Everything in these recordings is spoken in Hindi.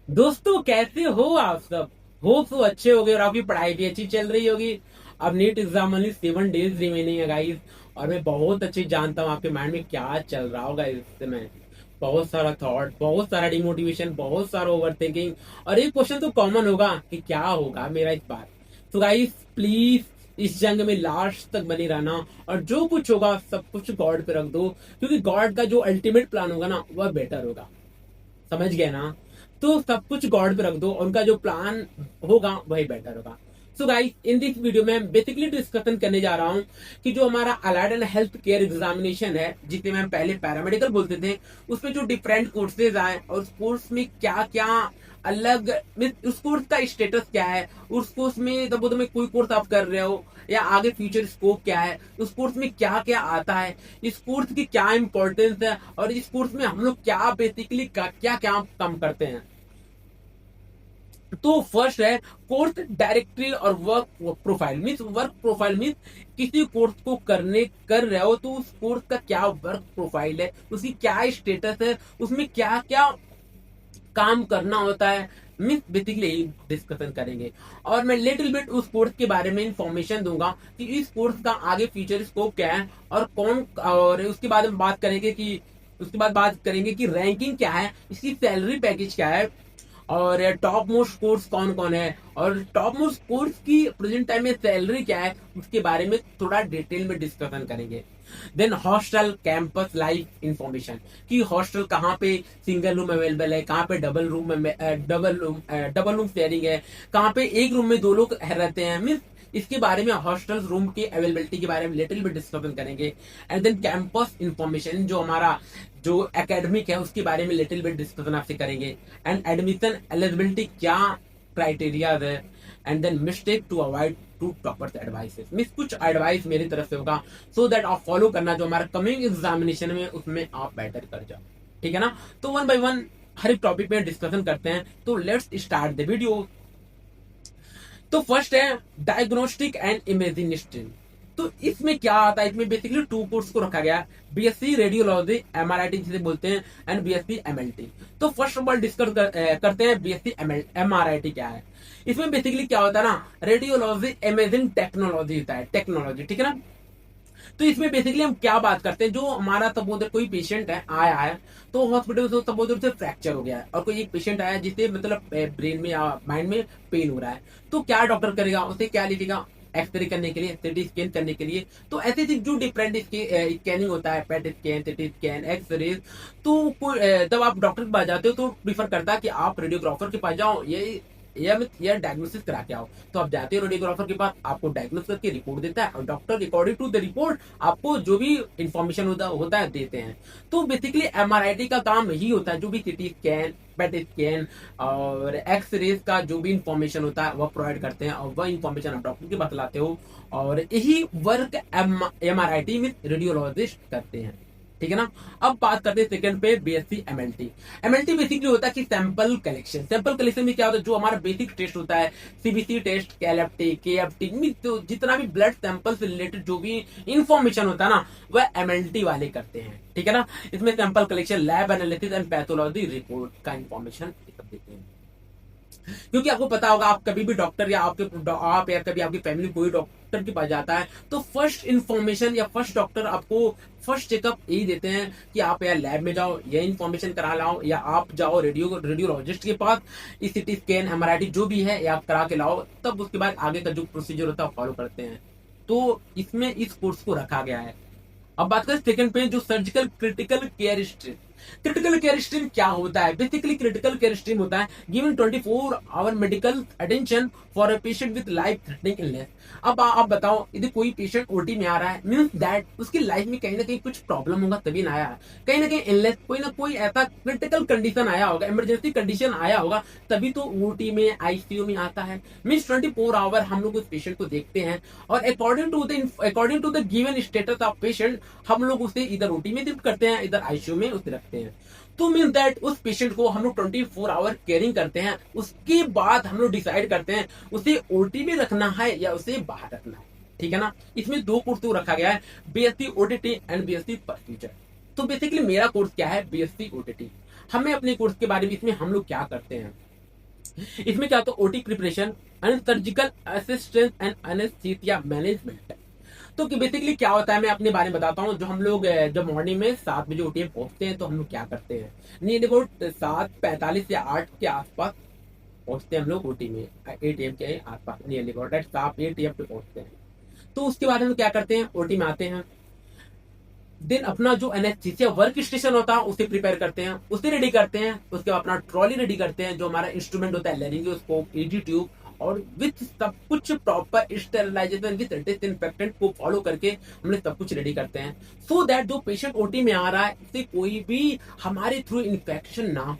दोस्तों कैसे हो आप सब। हो तो अच्छे हो गए और आपकी पढ़ाई भी अच्छी चल रही होगी। अब NEET exam only 7 days remaining है गाइस। और मैं बहुत अच्छे जानता हूँ आपके माइंड में क्या चल रहा होगा इस समय। बहुत सारा थॉट, बहुत सारा डिमोटिवेशन, बहुत सारा ओवर थिंकिंग। और एक क्वेश्चन तो कॉमन होगा कि क्या होगा मेरा इस बार। तो गाइस प्लीज इस जंग में लास्ट तक बने रहना। और जो कुछ होगा सब कुछ गॉड पे रख दो, क्योंकि गॉड का जो अल्टीमेट प्लान होगा ना वह बेटर होगा। समझ गए ना। तो सब कुछ गॉड पे रख दो, उनका जो प्लान होगा वही बेटर होगा। So guys in this video में बेसिकली डिस्कशन करने जा रहा हूँ कि जो हमारा allied and health care examination है, जिसे हम पहले पैरामेडिकल बोलते थे, उसमें जो डिफरेंट कोर्सेज आए और उस कोर्स में क्या क्या अलग, उस कोर्स का स्टेटस क्या है, उस कोर्स में तब में कोई कोर्स आप कर रहे हो या आगे फ्यूचर स्कोप क्या है, उस कोर्स में क्या क्या आता है, इस कोर्स की क्या इंपॉर्टेंस है और इस कोर्स में हम लोग क्या बेसिकली क्या क्या काम करते हैं। तो फर्स्ट है कोर्स डायरेक्टरी और work profile. Means work profile means किसी कोर्स को कर रहे हो तो उस कोर्स का क्या वर्क प्रोफाइल है, उसकी क्या स्टेटस है, उसमें क्या क्या काम करना होता है। मीन्स बेसिकली डिस्कशन करेंगे। और मैं लिटिल बिट उस कोर्स के बारे में इंफॉर्मेशन दूंगा कि इस कोर्स का आगे फ्यूचर स्कोप क्या है और कौन, और उसके बाद में बात करेंगे कि रैंकिंग क्या है, इसकी सैलरी पैकेज क्या है, और टॉप मोस्ट कोर्स कौन कौन है, और टॉप मोस्ट कोर्स की प्रेजेंट टाइम में सैलरी क्या है, उसके बारे में थोड़ा डिटेल में डिस्कशन करेंगे। Then hostel campus life information कि हॉस्टल कहाँ पे सिंगल रूम अवेलेबल है, कहाँ पे डबल रूम शेयरिंग है, कहाँ पे एक रूम में दो लोग रहते हैं। मीन्स इसके बारे में हॉस्टल रूम की अवेलेबिलिटी के बारे में लिटिल बिट डिस्कशन करेंगे। एंड देन कैंपस इंफॉर्मेशन, जो हमारा जो एकेडमिक है उसके बारे में लिटिल बिट डिस्कशन आपसे करेंगे। एंड एडमिशन एलिजिबिलिटी क्या क्राइटेरिया है। And then mistake to avoid to toppers advices. मिस कुछ एडवाइस मेरी तरफ से होगा सो दैट आप फॉलो करना, जो हमारा कमिंग एग्जामिनेशन में उसमें आप बेटर कर जाओ। ठीक है ना। तो वन बाय वन हर एक टॉपिक में डिस्कशन करते हैं। तो लेट्स स्टार्ट द वीडियो। तो फर्स्ट है डायग्नोस्टिक एंड इमेजिनिस्टिंग। तो इसमें क्या आता है, इसमें बेसिकली टू कोर्स को रखा गया है, बीएससी रेडियोलॉजी एमआरआईटी जिसे बोलते हैं एंड बीएससी एमएलटी। तो फर्स्ट ऑफ ऑल करते हैं बीएससी एमआरआईटी क्या है। इसमें बेसिकली क्या होता है ना, रेडियोलॉजी इमेजिंग टेक्नोलॉजी होता है, टेक्नोलॉजी। ठीक है ना। तो इसमें बेसिकली हम क्या बात करते हैं, जो हमारा सपोज कोई पेशेंट है आया है, तो हॉस्पिटल से सपोज उसे फ्रैक्चर हो गया है, और कोई एक पेशेंट आया जिससे मतलब ब्रेन में या माइंड में पेन हो रहा है, तो क्या डॉक्टर करेगा, उसे क्या लिखेगा, एक्सरे करने के लिए, सिटी स्कैन करने के लिए। तो ऐसे जो डिफरेंट स्कैनिंग होता है, PET scan, CT scan, X ray. तो जब आप डॉक्टर के पास जाते हो तो प्रीफर करता है कि आप रेडियोग्राफर के पास जाओ, ये डायग्नोसिस करा के आओ। तो आप जाते हो रेडियोग्राफर के पास, आपको डायग्नोस करके रिपोर्ट देता है और doctor according to the report आपको जो भी इंफॉर्मेशन होता है देते हैं। तो बेसिकली एमआरआईटी का काम यही होता है, जो भी सिटी स्कैन, पेट स्कैन और एक्सरेज का जो भी इंफॉर्मेशन होता है वह प्रोवाइड करते हैं, और वह इंफॉर्मेशन आप डॉक्टर के बतलाते हो। और यही वर्क एमआरआईटी में रेडियोलॉजिस्ट करते हैं। ठीक है ना। अब बात करते हैं सेकंड पे बीएससी एमएलटी। एमएलटी बेसिकली होता है कि सैंपल कलेक्शन। सैंपल कलेक्शन में क्या होता है, जो हमारा बेसिक टेस्ट होता है, सीबीसी टेस्ट, कैलेप्टी, केएफटी, तो जितना भी ब्लड सैंपल से रिलेटेड जो भी इंफॉर्मेशन होता है ना, वह एमएलटी वाले करते हैं। ठीक है ना। इसमें sample collection, lab analysis and pathology report का इंफॉर्मेशन देते हैं। क्योंकि आपको पता होगा, आप कभी भी डॉक्टर या आप या कभी आपकी फैमिली कोई डॉक्टर के पास जाता है, तो फर्स्ट इंफॉर्मेशन या फर्स्ट डॉक्टर आपको फर्स्ट चेकअप यही देते हैं कि आप या लैब में जाओ, ये इंफॉर्मेशन करा लाओ, या आप जाओ रेडियोलॉजिस्ट के पास, सीटी स्कैन एमआरआईटी जो भी है या आप करा के लाओ, तब उसके बाद आगे का जो प्रोसीजर होता है फॉलो करते हैं। तो इसमें इस कोर्स को रखा गया है। अब बात करें सेकंड पे, जो surgical critical care stream. Critical care stream क्या होता है, बेसिकली क्रिटिकल केयर स्ट्रीम होता है given 24 hour medical attention for a patient with life threatening illness. अब आप बताओ, यदि कोई पेशेंट ओटी में आ रहा है, मीन्स दैट उसकी लाइफ में कहीं ना कहीं कुछ प्रॉब्लम होगा तभी ना आया है, कहीं ना कहीं इलनेस, कोई ना कोई ऐसा क्रिटिकल कंडीशन आया होगा, इमरजेंसी कंडीशन आया होगा, तभी तो ओटी में आईसीयू में आता है। मीन्स 24 आवर हम लोग उस पेशेंट को देखते हैं, और according to the given status of patient हम लोग उसे इधर ओटी में शिफ्ट करते हैं, इधर आईसीयू में उसे रखते हैं। तो मीन दैट उस पेशेंट को हम लोग 24 आवर केयरिंग करते हैं। उसके बाद हम लोग डिसाइड करते हैं उसे ओटी में रखना है या उसे बाहर रखना है। ठीक है ना। इसमें दो कोर्स तो रखा गया है, BSc OTT and BSc procedure. तो बेसिकली मेरा कोर्स क्या है, बीएससी ओटीटी। हमें अपने कोर्स के बारे में इसमें हम लोग क्या करते हैं, इसमें क्या होता है, OT preparation and surgical assistance and anaesthesia management. तो कि बेसिकली क्या होता है, मैं अपने बारे में बताता हूँ। जो हम लोग जब मॉर्निंग में 7 बजे ओटीएम पहुंचते हैं तो हम लोग क्या करते हैं, नियर अबाउट 7:45 या 8 के आसपास पहुंचते हैं हम लोग ओटी में, 8 AM के आसपास, नियर अबाउट एट 8 AM पे पहुंचते हैं। तो उसके बाद हम लोग क्या करते हैं, ओटी में आते हैं, देन अपना जो एनेस्थीसिया वर्क स्टेशन होता है उसे प्रिपेयर करते हैं, उसे रेडी करते हैं। उसके बाद अपना ट्रॉली रेडी करते हैं, जो हमारा इंस्ट्रूमेंट होता है, लेरिंगोस्कोप, ईजी ट्यूब, और विथ सब कुछ प्रॉपर स्टेरिलाइजेशन विथ डिसइंफेक्टेंट को फॉलो करके हम लोग सब कुछ रेडी करते हैं, सो दैट जो पेशेंट ओटी में आ रहा है उसे कोई भी हमारे थ्रू इन्फेक्शन ना हो।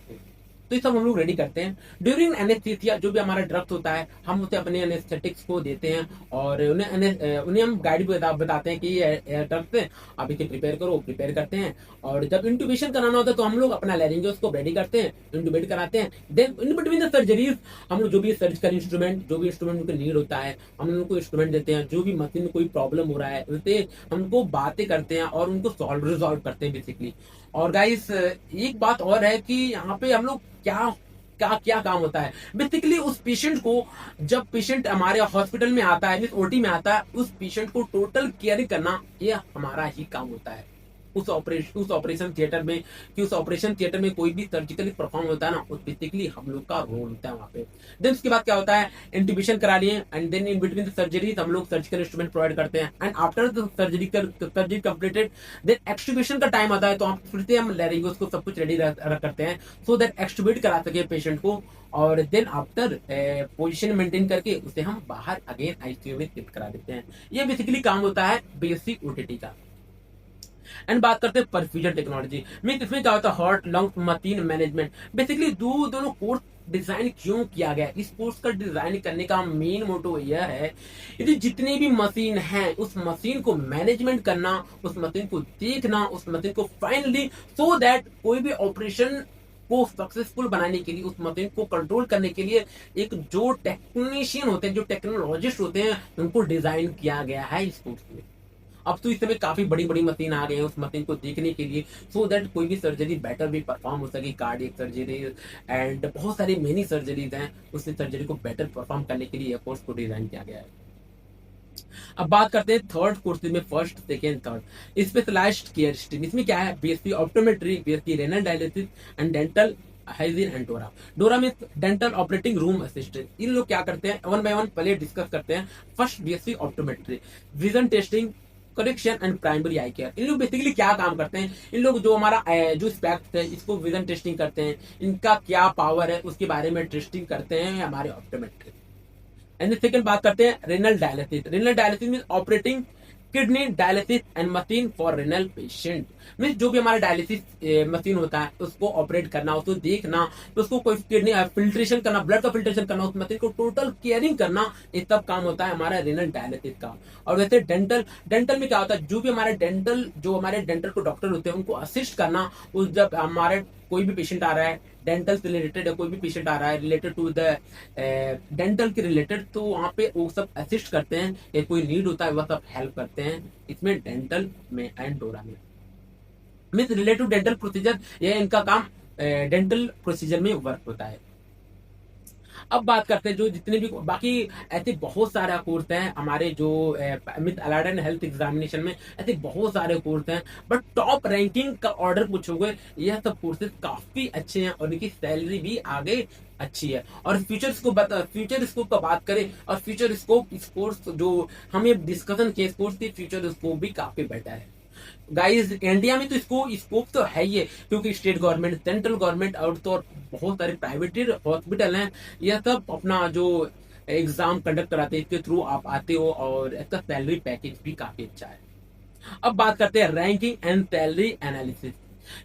तो ये सब हम लोग रेडी करते हैं। ड्यूरिंग एनेस्थीसिया जो भी हमारा ड्रग्स होता है हम उसे अपने एनेस्थेटिक्स को देते हैं, और उन्हें हम गाइड भी बताते हैं कि ये ड्रग्स है, आप इसे प्रिपेयर करो, प्रिपेयर करते हैं। और जब इंट्यूबेशन कराना होता है तो हम लोग अपना लैरिंजियोस्कोप रेडी करते हैं, इंट्यूबेट कराते हैं। Then in between the surgeries हम लोग जो भी सर्जिकल इंस्ट्रूमेंट, जो भी इंस्ट्रूमेंट उनको नीड होता है, हम उनको इंस्ट्रूमेंट देते हैं। जो भी मशीन में कोई प्रॉब्लम हो रहा है उससे हमको बातें करते हैं और उनको रिजॉल्व करते हैं बेसिकली। और गाइस एक बात और है कि यहाँ पे हम लोग क्या क्या क्या काम होता है बेसिकली, उस पेशेंट को, जब पेशेंट हमारे हॉस्पिटल में आता है, ओटी में आता है, उस पेशेंट को टोटल केयर करना ये हमारा ही काम होता है उस ऑपरेशन थिएटर में। कि उस ऑपरेशन थिएटर में कोई भी सर्जिकली परफॉर्म होता है ना, उस बेसिकली हम लोग का रोल होता है वहां पे। देन उसके बाद क्या होता है, इंट्यूबेशन करा लिए, and then in between the surgery हम लोग सर्जिकल इंस्ट्रूमेंट प्रोवाइड करते हैं। And after the surgery completed, then extubation का टाइम आता है, तो हम फिर से हम लैरिंगोस को सब कुछ रेडी करते हैं, सो दैट एक्सट्यूबेट करा सके पेशेंट को। और देन आफ्टर पोजीशन मेंटेन करके उसे हम बाहर अगेन आईसीयू में शिफ्ट करा देते हैं। ये बेसिकली काम होता है बेसिक ओटीटी का। एंड बात करते हैं परफ्यूजन टेक्नोलॉजी में, इसमें क्या होता है, heart lung machine management. Basically दोनों कोर्स डिजाइन क्यों किया गया, इस कोर्स का डिजाइन करने का मेन मोटो यह है, यदि जितनी भी मशीन है उस मशीन को मैनेजमेंट करना, उस मशीन को देखना, उस मशीन को फाइनली, सो दैट कोई भी ऑपरेशन को सक्सेसफुल बनाने के लिए, उस मशीन को कंट्रोल करने के लिए एक जो टेक्नीशियन होते हैं, जो टेक्नोलॉजिस्ट होते हैं, उनको डिजाइन किया गया है इस कोर्स में। अब तो इस समय काफी बड़ी बड़ी मशीन आ गए हैं उस मशीन को देखने के लिए, सो दैट कोई भी सर्जरी बेटर भी परफॉर्म हो सके, कार्डियक सर्जरी एंड बहुत सारी मेनी सर्जरीज हैं, उस सर्जरी को बेटर परफॉर्म करने के लिए कोर्स को डिजाइन किया गया है। अब बात करते हैं थर्ड कोर्स में, first second third specialised care stream. इसमें क्या है, BSc optometry, BSc renal dialysis and dental hygiene and DORA. DORA में डेंटल ऑपरेटिंग रूम असिस्टेंट। इन लोग क्या करते हैं, वन बाय वन पहले डिस्कस करते हैं। First BSc optometry, vision testing, correction and primary eye care. इन लोग बेसिकली क्या काम करते हैं, इन लोग जो हमारा जो स्पेक्ट है इसको विजन टेस्टिंग करते हैं, इनका क्या पावर है उसके बारे में टेस्टिंग करते हैं हमारे ऑप्टोमेट्री। एंड सेकंड बात करते हैं renal dialysis. Renal dialysis mean operating kidney dialysis and machine for renal patient. Mean जो भी हमारा डायलिसिस मशीन होता है उसको ऑपरेट करना, उसको देखना, तो उसको कोई किडनी फिल्ट्रेशन करना, ब्लड का फिल्ट्रेशन करना, उस मशीन को टोटल केयरिंग करना, ये सब काम होता है हमारा रेनल डायलिसिस का। और वैसे डेंटल में क्या होता है, जो भी हमारे डेंटल को डॉक्टर होते हैं उनको असिस्ट करना। उस जब हमारे कोई भी पेशेंट आ रहा है डेंटल से रिलेटेड, कोई भी पेशेंट आ रहा है रिलेटेड टू द डेंटल के रिलेटेड, तो वहाँ पे वो सब असिस्ट करते हैं, या कोई नीड होता है वह सब हेल्प करते हैं इसमें डेंटल में एंड डोरा में। Means related to dental procedure, ये इनका काम डेंटल प्रोसीजर में वर्क होता है। अब बात करते हैं जो जितने भी बाकी ऐसे बहुत सारा कोर्स हैं हमारे जो मिस अलाइड हेल्थ एग्जामिनेशन में, ऐसे बहुत सारे कोर्स हैं, बट टॉप रैंकिंग का ऑर्डर पूछोगे, यह सब कोर्सेज काफी अच्छे हैं और इनकी सैलरी भी आगे अच्छी है। और फ्यूचर स्कोप का बात करें, और फ्यूचर स्कोप इस कोर्स जो हमें डिस्कशन किए, इस कोर्स की फ्यूचर स्कोप भी काफी बेटर है गाइस। इंडिया में तो इसको स्कोप तो है ही है, क्योंकि स्टेट गवर्नमेंट, सेंट्रल गवर्नमेंट और तो और बहुत सारे प्राइवेट हॉस्पिटल हैं, यह सब अपना जो एग्जाम कंडक्ट कराते हैं, इसके थ्रू आप आते हो, और इसका सैलरी पैकेज भी काफी अच्छा है। अब बात करते हैं रैंकिंग एंड सैलरी एनालिसिस,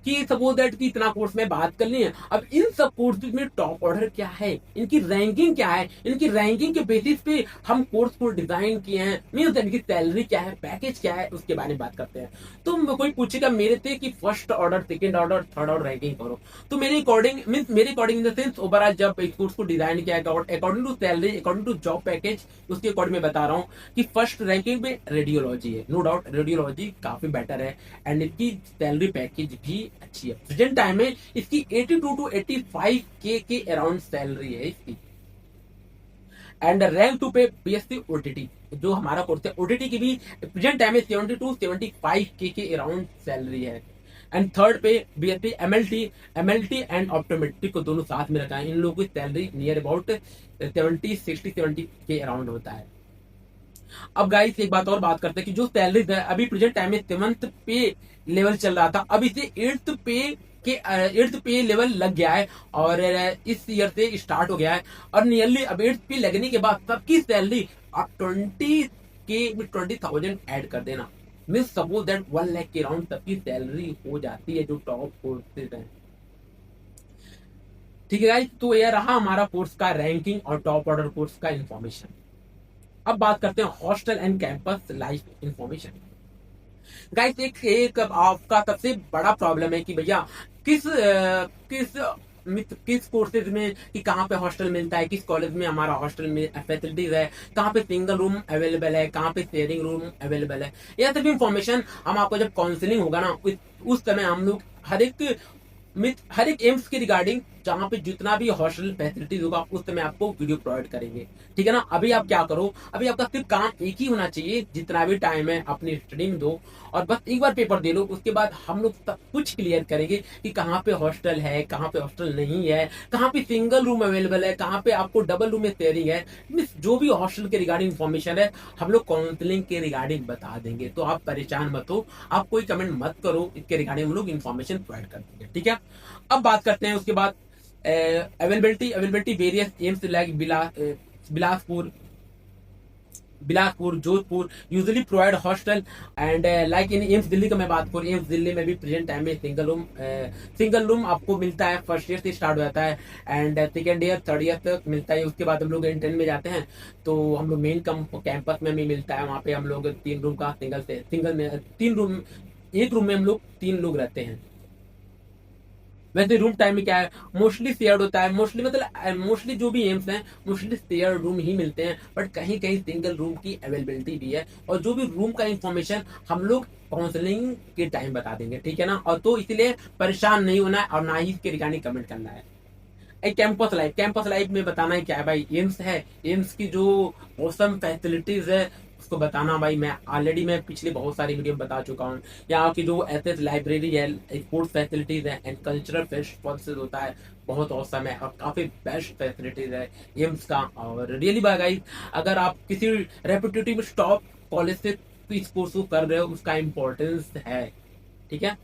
कि सपोज दैट की इतना कोर्स में बात कर ली है, अब इन सब कोर्सेज में टॉप ऑर्डर क्या है, इनकी रैंकिंग क्या है, इनकी रैंकिंग के बेसिस पे हम कोर्स को डिजाइन किए हैं, मीन्स इनकी सैलरी क्या है, पैकेज क्या है, उसके बारे में बात करते हैं। तो कोई पूछेगा मेरे से कि first order, second order, third order ranking करो, तो मेरे according in the sense overall जब इस कोर्स को डिजाइन किया according to salary, according to job package, उसके अकॉर्डिंग मैं बता रहा हूँ कि फर्स्ट रैंकिंग में रेडियोलॉजी है, नो डाउट रेडियोलॉजी काफी बेटर है, एंड इसकी सैलरी पैकेज भी भी अच्छी है। प्रेजेंट टाइम में इसकी 82 टू 85K के अराउंड सैलरी है इसकी। एंड रैंक 2 पे बीएससी ओटीटी, जो हमारा कोर्स है ओटीटी की भी प्रेजेंट टाइम में 72 75K के अराउंड सैलरी है। एंड थर्ड पे बीएससी एमएलटी एंड ऑप्टोमेट्रिक को दोनों साथ में रखा है। इन लोगों की सैलरी नियर अबाउट 70 के अराउंड होता है। अब गाइस एक बात और बात करते हैं कि जो सैलरी है अभी प्रेजेंट टाइम में 7th पे लेवल चल रहा था, अब इसे 8th पे लेवल लग गया है और इस ईयर से स्टार्ट हो गया है। और नियरली अब 8th पे लगने के बाद सबकी सैलरी आप 20K में 20,000 ऐड कर देना, मीन सपोज दैट 1 लाख के अराउंड सबकी सैलरी हो जाती है जो टॉप कोर्सेज हैं। ठीक है गाइस, तो यह रहा हमारा कोर्स का रैंकिंग और टॉप ऑर्डर कोर्स का इंफॉर्मेशन। अब बात करते हैं hostel and campus life information. Guys एक आपका सबसे बड़ा प्रॉब्लम है कि भैया किस कोर्सेज में कि कहाँ पे हॉस्टल मिलता है, किस कॉलेज में हमारा हॉस्टल में फैसिलिटीज है, कहाँ पे सिंगल रूम अवेलेबल है, कहाँ पे शेयरिंग रूम अवेलेबल है। यह सभी इंफॉर्मेशन हम आपको जब काउंसलिंग होगा ना उस समय हम लोग हर एक एम्स के रिगार्डिंग जहां पे जितना भी हॉस्टल फैसिलिटीज होगा उस समय आपको वीडियो प्रोवाइड करेंगे। ठीक है ना। अभी आप क्या करो, अभी आपका सिर्फ काम एक ही होना चाहिए, जितना भी टाइम है अपनी स्टडी में दो और बस एक बार पेपर दे लो। उसके बाद हम लोग सब कुछ क्लियर करेंगे कि कहाँ पे हॉस्टल है, कहाँ पे हॉस्टल नहीं है, कहाँ पे सिंगल रूम अवेलेबल है, कहाँ पे आपको डबल रूम में शेयरिंग है। जो भी हॉस्टल के रिगार्डिंग इन्फॉर्मेशन है हम लोग काउंसलिंग के रिगार्डिंग बता देंगे। तो आप परेशान मत हो, आप कोई कमेंट मत करो, इसके रिगार्डिंग हम लोग इन्फॉर्मेशन प्रोवाइड कर देंगे। ठीक है। अब बात करते हैं उसके बाद availability various AIIMS like Bilaspur Jodhpur usually provide hostel and like in AIIMS Delhi का मैं बात करूँ, एम्स दिल्ली में भी प्रेजेंट टाइम में सिंगल रूम आपको मिलता है। फर्स्ट ईयर से स्टार्ट हो जाता है and second year third year तक मिलता है। उसके बाद हम लोग इंटर्न में जाते हैं तो हम लोग मेन कैंपस में भी मिलता है। वहाँ पे हम लोग 3 रूम का सिंगल में 3 रूम, एक रूम में हम लोग 3 लोग रहते हैं। वैसे रूम टाइम में क्या है, मोस्टली शेयर्ड होता है, मोस्टली जो भी एम्स हैं मोस्टली शेयर्ड रूम ही मिलते हैं, बट कहीं कहीं सिंगल रूम की अवेलेबिलिटी भी है। और जो भी रूम का इंफॉर्मेशन हम लोग काउंसलिंग के टाइम बता देंगे। ठीक है ना। और तो इसलिए परेशान नहीं होना है और ना ही इसके रिगार्डिंग कमेंट करना है। एक कैंपस लाइफ में बताना है क्या है भाई, एम्स है, एम्स की जो औसम फैसिलिटीज है उसको बताना भाई। मैं पिछले बहुत सारी वीडियो बता चुका हूँ। यहाँ की जो एसएस लाइब्रेरी है, स्पोर्ट्स फैसिलिटीज है एंड कल्चरल फेस्टिवल्स होता है, बहुत औसम है और काफी बेस्ट फैसिलिटीज है एम्स का। और रियली गाइस, अगर आप किसी रेपुटेटिव टॉप कॉलेज से इस कोर्स को कर रहे हो उसका इम्पोर्टेंस है। ठीक है।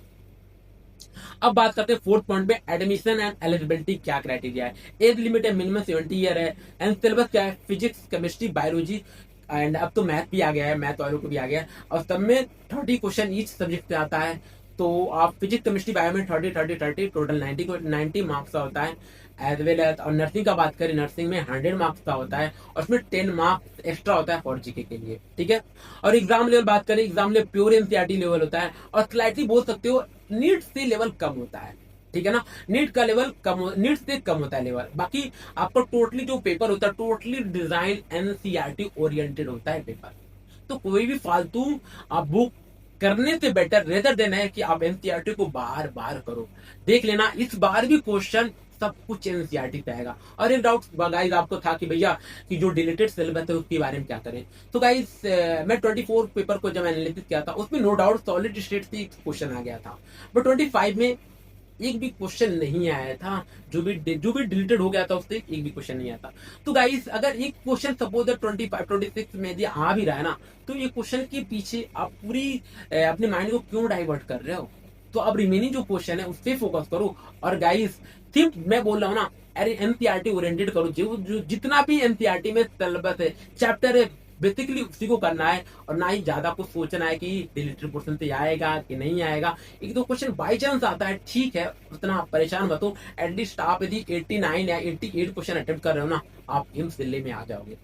अब बात करते हैं 4th पॉइंट पे, एडमिशन एंड एलिजिबिलिटी क्या क्राइटेरिया है। एज लिमिट है मिनिमम 70 ईयर है एंड सिलेबस क्या है, फिजिक्स केमिस्ट्री बायोलॉजी एंड अब तो मैथ भी आ गया है, मैथ वालों को भी आ गया है। और सब में 30 क्वेश्चन ईच सब्जेक्ट से आता है। तो आप फिजिक्स केमिस्ट्री बायो में 30 टोटल 90 मार्क्स का होता है एज वेल एज। और नर्सिंग का बात करें, नर्सिंग में 100 मार्क्स का होता है और उसमें 10 मार्क्स एक्स्ट्रा होता है फॉर जीके के लिए। ठीक है। और एग्जाम लेवल बात करें, exam level pure NCERT level होता है और स्लाइटली बोल सकते हो नीट से लेवल कम होता है। ठीक है ना। नीट का लेवल नीट से कम होता है लेवल। बाकी आपका टोटली जो पेपर होता है टोटली डिजाइन एनसीईआरटी ओरिएंटेड होता है पेपर। तो कोई भी फालतू आप बुक करने से बेटर रेदर देन है कि आप एनसीईआरटी को बार बार करो। देख लेना इस बार भी क्वेश्चन सब कुछ एनसीईआरटी पे आएगा। और एक डाउट गाइस आपको था कि भैया कि जो डिलीटेड सिलेबस है उसके बारे में क्या करें। तो गाइस मैं 24 पेपर को जब एनालिसिस किया था उसमें नो डाउट सॉलिड स्टेट से एक क्वेश्चन आ गया था, बट 25 में एक भी क्वेश्चन नहीं आया था। जो भी डिलीटेड हो गया था उससे एक भी क्वेश्चन नहीं आया था। तो गाइस अगर एक क्वेश्चन सपोज 25-26 में यदि आ भी रहा है ना, तो ये क्वेश्चन के पीछे आप पूरी अपने माइंड को क्यों डाइवर्ट कर रहे हो। तो अब रिमेनिंग जो क्वेश्चन है उस पर फोकस करो। और गाइस सिर्फ मैं बोल रहा हूँ ना, अरे एनसीईआरटी ओरिएंटेड करो। जो जितना भी एनसीईआरटी में सिलेबस है, चैप्टर है, बेसिकली उसी को करना है और ना ही ज्यादा कुछ सोचना है कि डिलीटेड पोर्शन से आएगा कि नहीं आएगा। एक दो क्वेश्चन बाई चांस आता है, ठीक है, उतना परेशान मत हो। एटलीस्ट आप यदि 89 या 88 क्वेश्चन अटेम्प्ट कर रहे हो ना, आप एम्स दिल्ली में आ जाओगे।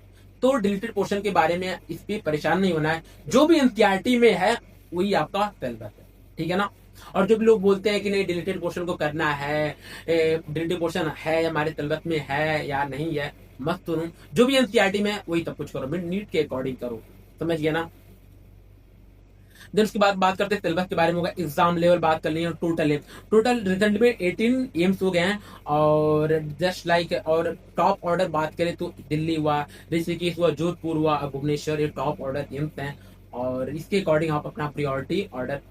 तो डिलीटेड पोर्शन के बारे में इस पे परेशान नहीं होना है, जो भी एनसीईआरटी में है वही आपका सिलेबस है। ठीक है ना। और जो भी लोग बोलते हैं कि नहीं डिलीटेड पोर्शन को करना है, डिलीटेड पोर्शन है हमारे सिलेबस में है या नहीं है, मत सुनो। जो भी एनसीईआरटी में वही सब कुछ करो, नीट के अकॉर्डिंग करो। समझ गया ना। देन उसके बाद बात करते हैं सिलेबस के बारे में, होगा एग्जाम लेवल बात कर लेंगे, टोटल रिजल्ट में 18 एम्स हो गए हैं। और जस्ट लाइक और टॉप ऑर्डर बात करें तो दिल्ली हुआ, ऋषिकेश हुआ, जोधपुर हुआ, भुवनेश्वर, ये टॉप ऑर्डर एम्स हैं। और इसके अकॉर्डिंग आप अपना प्रायोरिटी ऑर्डर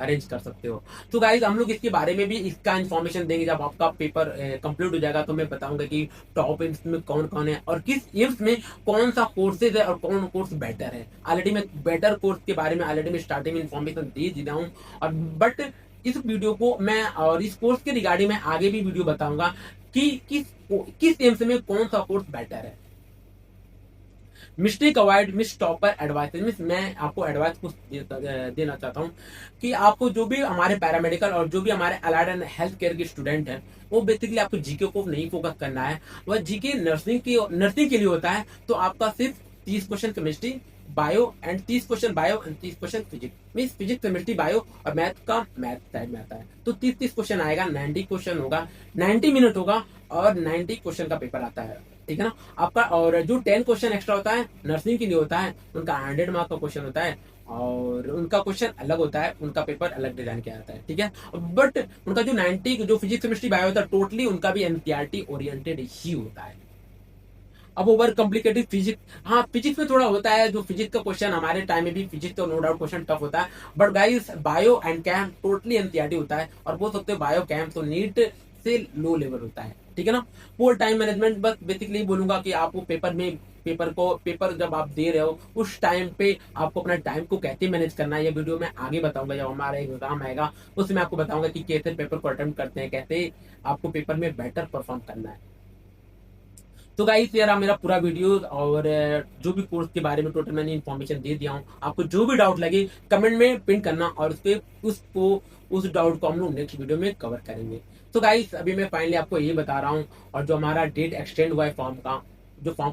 अरेंज कर सकते हो। तो गाइज हम लोग इसके बारे में भी इसका इन्फॉर्मेशन देंगे जब आपका पेपर कंप्लीट हो जाएगा, तो मैं बताऊंगा कि टॉप एम्स में कौन कौन है और किस एम्स में कौन सा कोर्सेज है और कौन कोर्स बेटर है। ऑलरेडी मैं बेटर कोर्स के बारे में ऑलरेडी मैं स्टार्टिंग में इन्फॉर्मेशन दे दिया हूँ। और बट इस वीडियो को मैं और इस कोर्स के रिगार्डिंग मैं आगे भी वीडियो बताऊंगा कि किस एम्स में कौन सा कोर्स बेटर है। Mistake avoid miss topper advice, miss मैं आपको एडवाइस कुछ देना चाहता हूँ कि आपको जो भी हमारे पैरामेडिकल और जो भी हमारे अलाइड एंड हेल्थ केयर के स्टूडेंट हैं, वो बेसिकली आपको जीके को नहीं फोकस करना है। वह जीके नर्सिंग के लिए होता है। तो आपका सिर्फ 30 question chemistry bio and 30 question bio and 30 question physics, mean physics chemistry bio और मैथ का मैथ साइड में आता है। तो 30 क्वेश्चन आएगा, 90 क्वेश्चन होगा, 90 मिनट होगा और 90 क्वेश्चन का पेपर आता है, ठीक है ना आपका। और जो 10 क्वेश्चन एक्स्ट्रा होता है नर्सिंग के लिए होता है, उनका 100 मार्क का क्वेश्चन होता है और उनका क्वेश्चन अलग होता है, उनका पेपर अलग डिजाइन किया जाता है, ठीक है। बट उनका जो 90 जो फिजिक्स केमिस्ट्री बायो होता है टोटली उनका भी एनसीईआरटी ओरिएंटेड ही होता है। अब ओवर कॉम्प्लिकेटेड फिजिक्स, हाँ फिजिक्स में थोड़ा होता है, जो फिजिक्स का क्वेश्चन हमारे टाइम में भी फिजिक्स तो नो डाउट क्वेश्चन टफ होता है। But guys bio and chem totally NCERT होता है। और बोल सकते हो बायो कैम तो नीट से लो लेवल होता है, ठीक है ना। पोर टाइम मैनेजमेंट, बस बेसिकली बोलूंगा कि आपको पेपर जब आप दे रहे हो उस टाइम पे आपको अपना टाइम को कैसे मैनेज करना है, ये वीडियो मैं आगे बताऊंगा जब हमारा एग्जाम आएगा, उसमें आपको बताऊंगा कि कैसे पेपर को अटेम्प्ट करते हैं, कैसे आपको पेपर में बेटर परफॉर्म करना है। तो गाइस यार मेरा पूरा वीडियो और जो भी कोर्स के बारे में टोटल मैंने इन्फॉर्मेशन दे दिया हूँ। आपको जो भी डाउट लगे कमेंट में पिन करना और उस डाउट को हम लोग नेक्स्ट वीडियो में कवर करेंगे। तो गाइस अभी मैं फाइनली आपको ये बता रहा हूँ, और जो हमारा डेट एक्सटेंड हुआ है फॉर्म का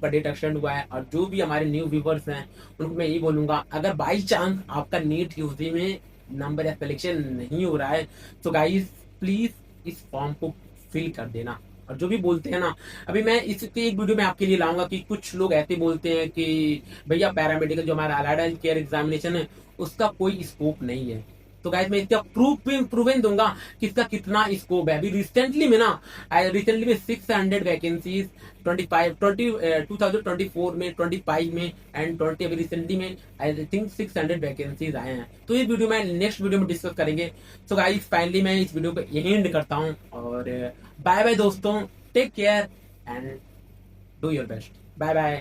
डेट एक्सटेंड हुआ है, और जो भी हमारे न्यू व्यूवर्स हैं उनको मैं ये बोलूंगा, अगर बाई चांस आपका नीट यूजी में नंबर या सिलेक्शन नहीं हो रहा है तो गाइस प्लीज इस फॉर्म को फिल कर देना। और जो भी बोलते हैं ना, अभी मैं इसके एक वीडियो में आपके लिए लाऊंगा कि कुछ लोग ऐसे बोलते हैं कि भैया पैरामेडिकल जो हमारा अलाइड हेल्थ केयर एग्जामिनेशन है उसका कोई स्कोप नहीं है। तो गाइस मैं इसका प्रूवन दूंगा कि इसका कितना स्कोप है। अभी रिसेंटली में 600 वैकेंसीज 2024 में 25 में एंड 20 अभी रिसेंटली में आई थिंक 600 वैकेंसीज आए हैं। तो ये वीडियो में नेक्स्ट वीडियो में डिस्कस करेंगे। तो गाइस फाइनली मैं इस वीडियो को यही एंड करता हूँ और बाय बाय दोस्तों, take care and do your best, bye bye.